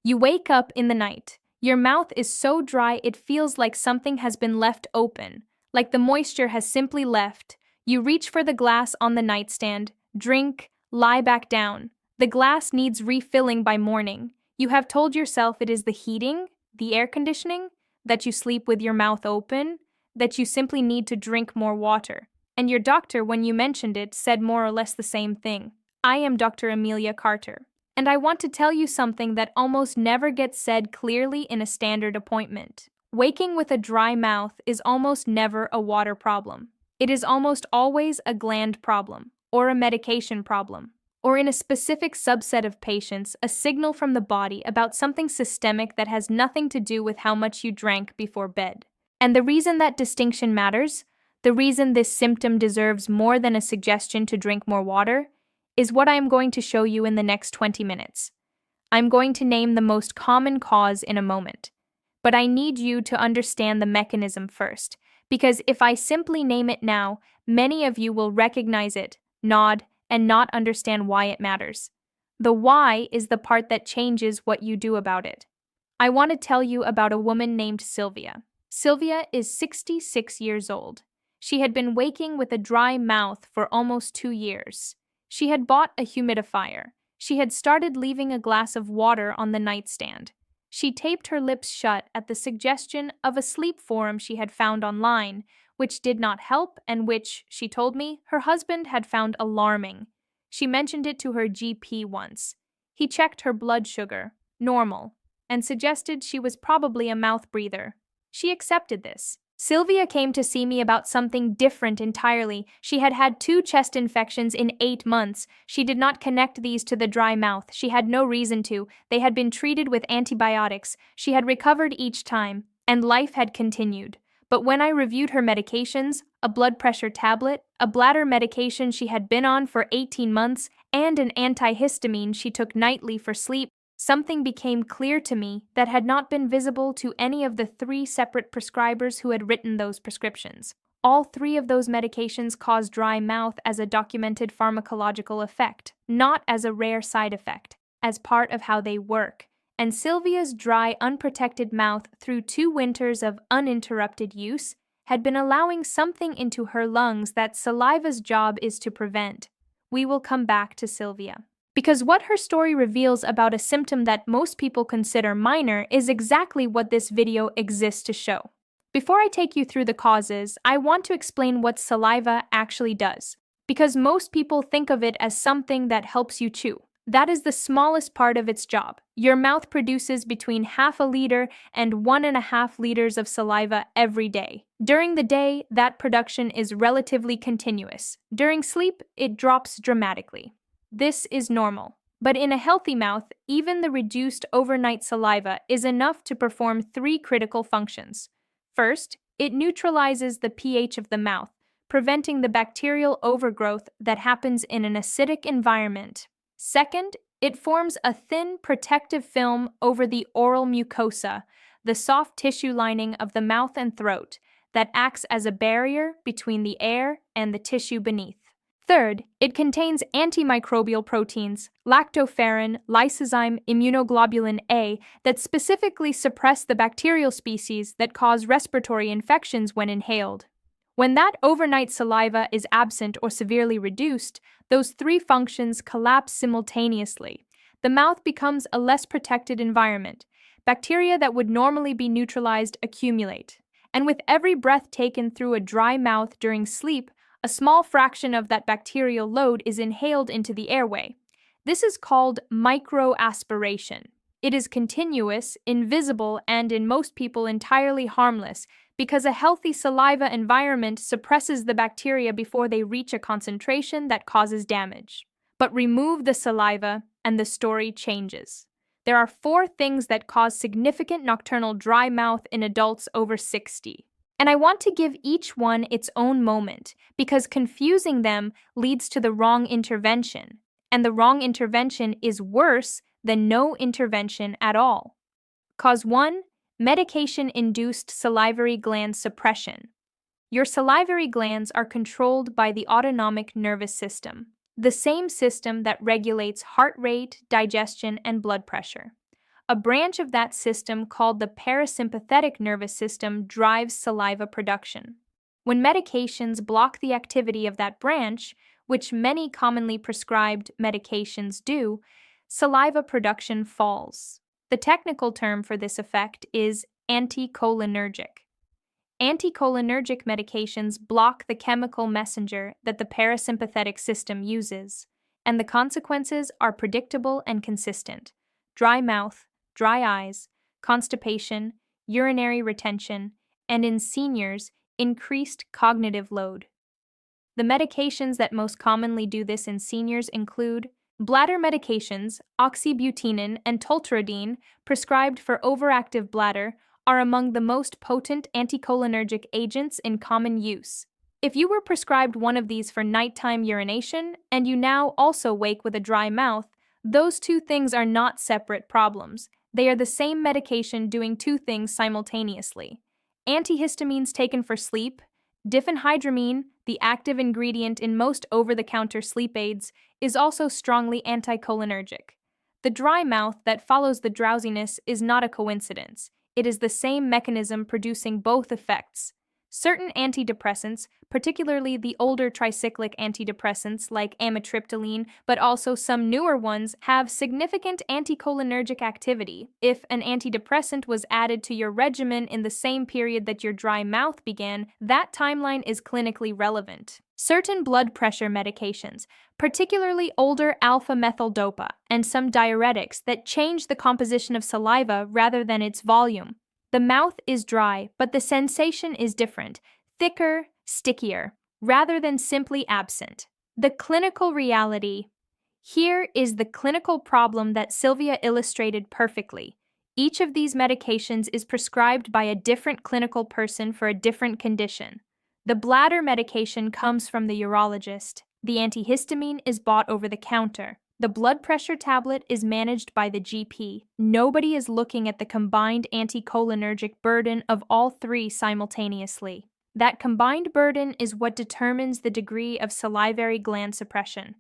You wake up in the night. Your mouth is so dry it feels like something has been left open, like the moisture has simply left. You reach for the glass on the nightstand, drink, lie back down. The glass needs refilling by morning. You have told yourself it is the heating, the air conditioning, that you sleep with your mouth open, that you simply need to drink more water. And your doctor, when you mentioned it, said more or less the same thing. I am Dr. Amelia Carter. And I want to tell you something that almost never gets said clearly in a standard appointment. Waking with a dry mouth is almost never a water problem. It is almost always a gland problem, or a medication problem, or in a specific subset of patients, a signal from the body about something systemic that has nothing to do with how much you drank before bed. And the reason that distinction matters, the reason this symptom deserves more than a suggestion to drink more water, is what I am going to show you in the next 20 minutes. I'm going to name the most common cause in a moment. But I need you to understand the mechanism first, because if I simply name it now, many of you will recognize it, nod, and not understand why it matters. The why is the part that changes what you do about it. I want to tell you about a woman named Sylvia. Sylvia is 66 years old. She had been waking with a dry mouth for almost 2 years. She had bought a humidifier. She had started leaving a glass of water on the nightstand. She taped her lips shut at the suggestion of a sleep forum she had found online, which did not help and which, she told me, her husband had found alarming. She mentioned it to her GP once. He checked her blood sugar, normal, and suggested she was probably a mouth breather. She accepted this. Sylvia came to see me about something different entirely. She had had 2 chest infections in 8 months. She did not connect these to the dry mouth. She had no reason to. They had been treated with antibiotics. She had recovered each time, and life had continued. But when I reviewed her medications, a blood pressure tablet, a bladder medication she had been on for 18 months, and an antihistamine she took nightly for sleep, something became clear to me that had not been visible to any of the 3 separate prescribers who had written those prescriptions. All 3 of those medications cause dry mouth as a documented pharmacological effect, not as a rare side effect, as part of how they work. And Sylvia's dry, unprotected mouth through 2 winters of uninterrupted use had been allowing something into her lungs that saliva's job is to prevent. We will come back to Sylvia. Because what her story reveals about a symptom that most people consider minor is exactly what this video exists to show. Before I take you through the causes, I want to explain what saliva actually does, because most people think of it as something that helps you chew. That is the smallest part of its job. Your mouth produces between half a liter and 1.5 liters of saliva every day. During the day, that production is relatively continuous. During sleep, it drops dramatically. This is normal. But in a healthy mouth, even the reduced overnight saliva is enough to perform 3 critical functions. First, it neutralizes the pH of the mouth, preventing the bacterial overgrowth that happens in an acidic environment. Second, it forms a thin protective film over the oral mucosa, the soft tissue lining of the mouth and throat, that acts as a barrier between the air and the tissue beneath. Third, it contains antimicrobial proteins, lactoferrin, lysozyme, immunoglobulin A, that specifically suppress the bacterial species that cause respiratory infections when inhaled. When that overnight saliva is absent or severely reduced, those 3 functions collapse simultaneously. The mouth becomes a less protected environment. Bacteria that would normally be neutralized accumulate. And with every breath taken through a dry mouth during sleep, a small fraction of that bacterial load is inhaled into the airway. This is called microaspiration. It is continuous, invisible, and in most people entirely harmless because a healthy saliva environment suppresses the bacteria before they reach a concentration that causes damage. But remove the saliva, and the story changes. There are 4 things that cause significant nocturnal dry mouth in adults over 60. And I want to give each one its own moment, because confusing them leads to the wrong intervention, and the wrong intervention is worse than no intervention at all. Cause 1, medication-induced salivary gland suppression. Your salivary glands are controlled by the autonomic nervous system, the same system that regulates heart rate, digestion, and blood pressure. A branch of that system called the parasympathetic nervous system drives saliva production. When medications block the activity of that branch, which many commonly prescribed medications do, saliva production falls. The technical term for this effect is anticholinergic. Anticholinergic medications block the chemical messenger that the parasympathetic system uses, and the consequences are predictable and consistent: dry mouth, dry eyes, constipation, urinary retention, and in seniors, increased cognitive load. The medications that most commonly do this in seniors include bladder medications. Oxybutynin and tolterodine, prescribed for overactive bladder, are among the most potent anticholinergic agents in common use. If you were prescribed one of these for nighttime urination and you now also wake with a dry mouth, those two things are not separate problems. They are the same medication doing two things simultaneously. Antihistamines taken for sleep. Diphenhydramine, the active ingredient in most over-the-counter sleep aids, is also strongly anticholinergic. The dry mouth that follows the drowsiness is not a coincidence. It is the same mechanism producing both effects. Certain antidepressants, particularly the older tricyclic antidepressants like amitriptyline, but also some newer ones, have significant anticholinergic activity. If an antidepressant was added to your regimen in the same period that your dry mouth began, that timeline is clinically relevant. Certain blood pressure medications, particularly older alpha-methyl-dopa, and some diuretics that change the composition of saliva rather than its volume. The mouth is dry, but the sensation is different, thicker, stickier, rather than simply absent. The clinical reality. Here is the clinical problem that Sylvia illustrated perfectly. Each of these medications is prescribed by a different clinical person for a different condition. The bladder medication comes from the urologist. The antihistamine is bought over the counter. The blood pressure tablet is managed by the GP. Nobody is looking at the combined anticholinergic burden of all three simultaneously. That combined burden is what determines the degree of salivary gland suppression.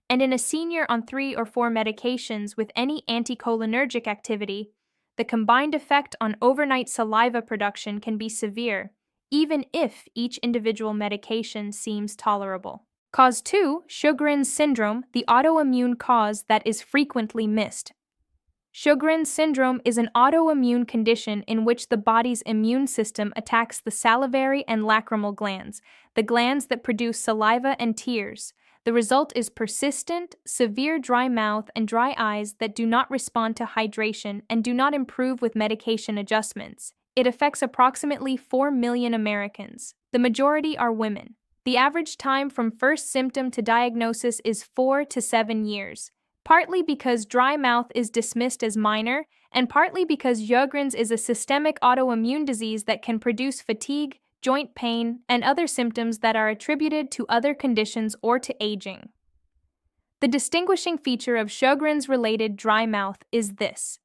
And in a senior on 3 or 4 medications with any anticholinergic activity, the combined effect on overnight saliva production can be severe, even if each individual medication seems tolerable. Cause 2, Sjogren's syndrome, the autoimmune cause that is frequently missed. Sjogren's syndrome is an autoimmune condition in which the body's immune system attacks the salivary and lacrimal glands, the glands that produce saliva and tears. The result is persistent, severe dry mouth and dry eyes that do not respond to hydration and do not improve with medication adjustments. It affects approximately 4 million Americans. The majority are women. The average time from first symptom to diagnosis is 4 to 7 years, partly because dry mouth is dismissed as minor, and partly because Sjogren's is a systemic autoimmune disease that can produce fatigue, joint pain, and other symptoms that are attributed to other conditions or to aging. The distinguishing feature of Sjogren's-related dry mouth is this: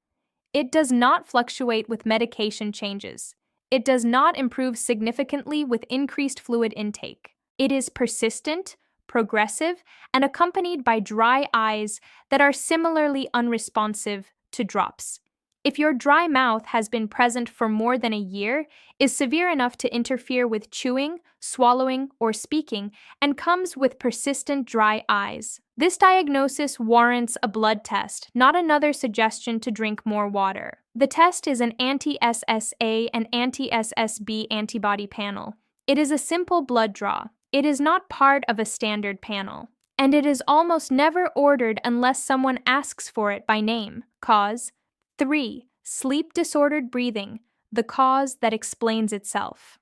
it does not fluctuate with medication changes. It does not improve significantly with increased fluid intake. It is persistent, progressive, and accompanied by dry eyes that are similarly unresponsive to drops. If your dry mouth has been present for more than a year, is severe enough to interfere with chewing, swallowing, or speaking, and comes with persistent dry eyes, this diagnosis warrants a blood test, not another suggestion to drink more water. The test is an anti-SSA and anti-SSB antibody panel. It is a simple blood draw. It is not part of a standard panel, and it is almost never ordered unless someone asks for it by name. Cause: 3. Sleep-disordered breathing, the cause that explains itself.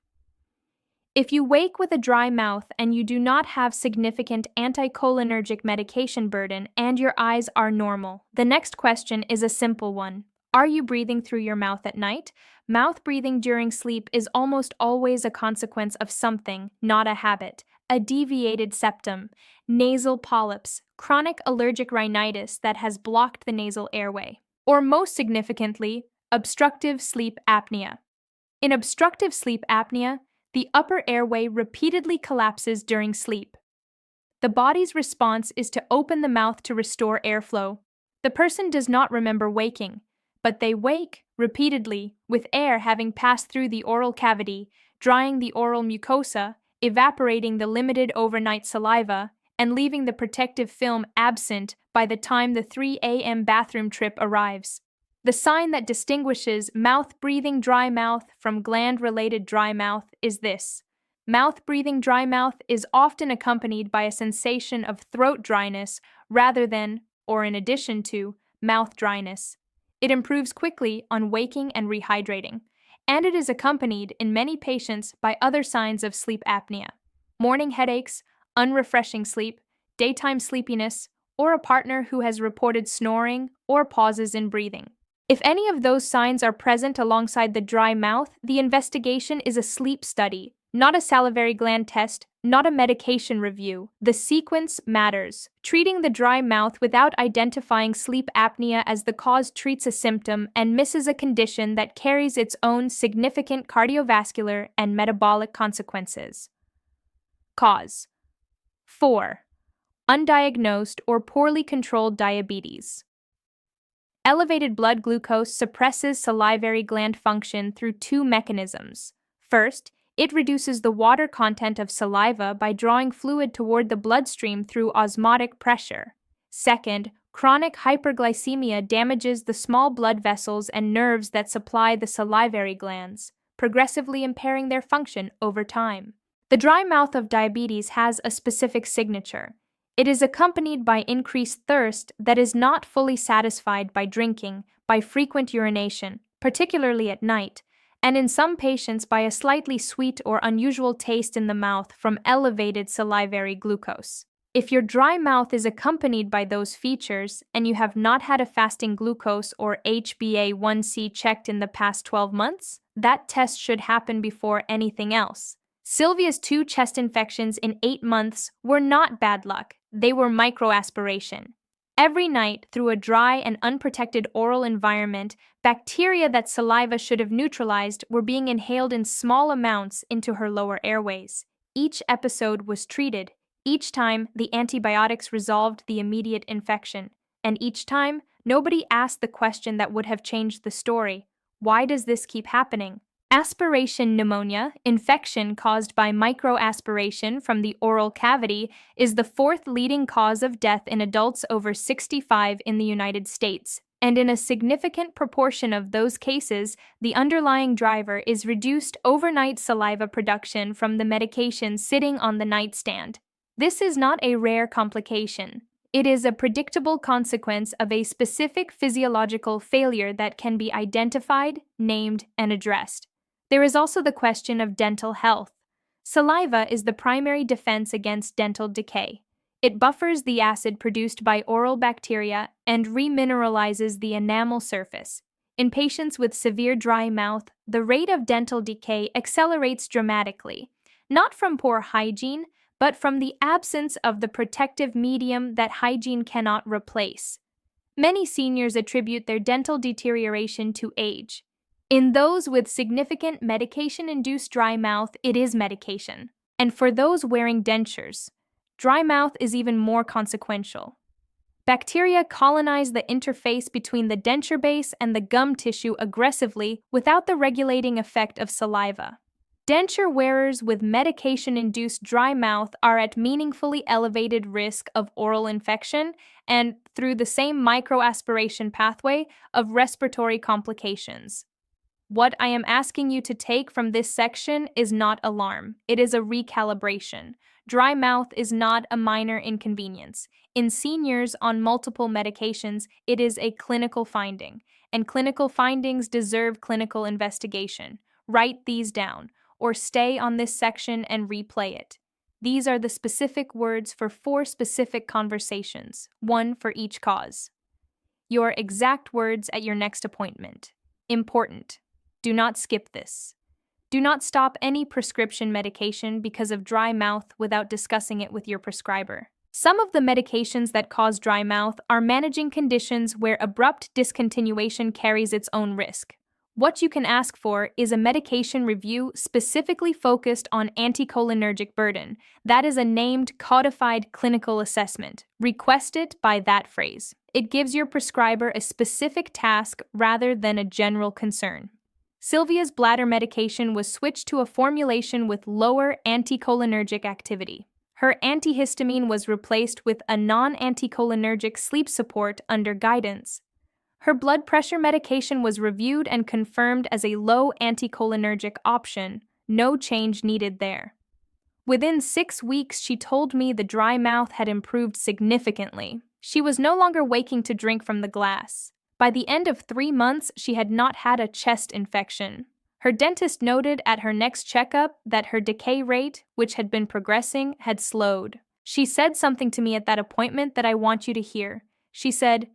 If you wake with a dry mouth and you do not have significant anticholinergic medication burden and your eyes are normal, the next question is a simple one. Are you breathing through your mouth at night? Mouth breathing during sleep is almost always a consequence of something, not a habit. A deviated septum, nasal polyps, chronic allergic rhinitis that has blocked the nasal airway, or most significantly, obstructive sleep apnea. In obstructive sleep apnea, the upper airway repeatedly collapses during sleep. The body's response is to open the mouth to restore airflow. The person does not remember waking, but they wake repeatedly, with air having passed through the oral cavity, drying the oral mucosa, evaporating the limited overnight saliva, and leaving the protective film absent by the time the 3 a.m. bathroom trip arrives. The sign that distinguishes mouth-breathing dry mouth from gland-related dry mouth is this. Mouth-breathing dry mouth is often accompanied by a sensation of throat dryness rather than, or in addition to, mouth dryness. It improves quickly on waking and rehydrating, and it is accompanied in many patients by other signs of sleep apnea: morning headaches, unrefreshing sleep, daytime sleepiness, or a partner who has reported snoring or pauses in breathing. If any of those signs are present alongside the dry mouth, the investigation is a sleep study, not a salivary gland test, not a medication review. The sequence matters. Treating the dry mouth without identifying sleep apnea as the cause treats a symptom and misses a condition that carries its own significant cardiovascular and metabolic consequences. Cause 4. Undiagnosed or poorly controlled diabetes. Elevated blood glucose suppresses salivary gland function through two mechanisms. First, it reduces the water content of saliva by drawing fluid toward the bloodstream through osmotic pressure. Second, chronic hyperglycemia damages the small blood vessels and nerves that supply the salivary glands, progressively impairing their function over time. The dry mouth of diabetes has a specific signature. It is accompanied by increased thirst that is not fully satisfied by drinking, by frequent urination, particularly at night, and in some patients by a slightly sweet or unusual taste in the mouth from elevated salivary glucose. If your dry mouth is accompanied by those features and you have not had a fasting glucose or HbA1c checked in the past 12 months, that test should happen before anything else. Sylvia's 2 chest infections in 8 months were not bad luck, they were microaspiration. Every night, through a dry and unprotected oral environment, bacteria that saliva should have neutralized were being inhaled in small amounts into her lower airways. Each episode was treated. Each time, the antibiotics resolved the immediate infection. And each time, nobody asked the question that would have changed the story. Why does this keep happening? Aspiration pneumonia, infection caused by microaspiration from the oral cavity, is the 4th leading cause of death in adults over 65 in the United States, and in a significant proportion of those cases, the underlying driver is reduced overnight saliva production from the medication sitting on the nightstand. This is not a rare complication. It is a predictable consequence of a specific physiological failure that can be identified, named, and addressed. There is also the question of dental health. Saliva is the primary defense against dental decay. It buffers the acid produced by oral bacteria and remineralizes the enamel surface. In patients with severe dry mouth, the rate of dental decay accelerates dramatically, not from poor hygiene, but from the absence of the protective medium that hygiene cannot replace. Many seniors attribute their dental deterioration to age. In those with significant medication-induced dry mouth, it is medication. And for those wearing dentures, dry mouth is even more consequential. Bacteria colonize the interface between the denture base and the gum tissue aggressively without the regulating effect of saliva. Denture wearers with medication-induced dry mouth are at meaningfully elevated risk of oral infection and, through the same microaspiration pathway, of respiratory complications. What I am asking you to take from this section is not alarm, it is a recalibration. Dry mouth is not a minor inconvenience. In seniors on multiple medications, it is a clinical finding, and clinical findings deserve clinical investigation. Write these down, or stay on this section and replay it. These are the specific words for 4 specific conversations, 1 for each cause. Your exact words at your next appointment. Important. Do not skip this. Do not stop any prescription medication because of dry mouth without discussing it with your prescriber. Some of the medications that cause dry mouth are managing conditions where abrupt discontinuation carries its own risk. What you can ask for is a medication review specifically focused on anticholinergic burden. That is a named codified clinical assessment. Request it by that phrase. It gives your prescriber a specific task rather than a general concern. Sylvia's bladder medication was switched to a formulation with lower anticholinergic activity. Her antihistamine was replaced with a non-anticholinergic sleep support under guidance. Her blood pressure medication was reviewed and confirmed as a low anticholinergic option. No change needed there. Within 6 weeks, she told me the dry mouth had improved significantly. She was no longer waking to drink from the glass. By the end of 3 months, she had not had a chest infection. Her dentist noted at her next checkup that her decay rate, which had been progressing, had slowed. She said something to me at that appointment that I want you to hear. She said,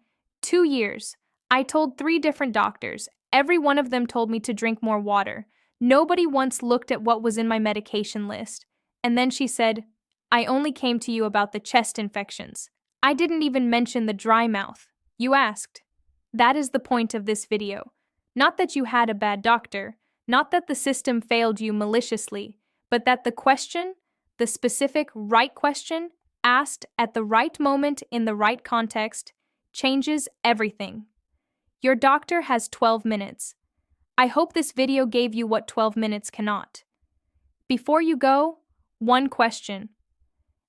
2 years. I told 3 different doctors. Every one of them told me to drink more water. Nobody once looked at what was in my medication list. And then she said, I only came to you about the chest infections. I didn't even mention the dry mouth. You asked. That is the point of this video. Not that you had a bad doctor, not that the system failed you maliciously, but that the question, the specific right question, asked at the right moment in the right context, changes everything. Your doctor has 12 minutes. I hope this video gave you what 12 minutes cannot. Before you go, one question.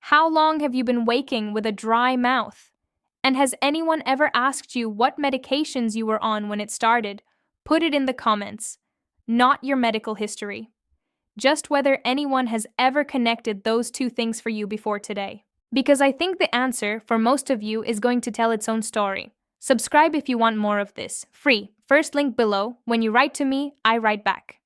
How long have you been waking with a dry mouth? And has anyone ever asked you what medications you were on when it started? Put it in the comments. Not your medical history. Just whether anyone has ever connected those two things for you before today. Because I think the answer for most of you is going to tell its own story. Subscribe if you want more of this. Free. First link below. When you write to me, I write back.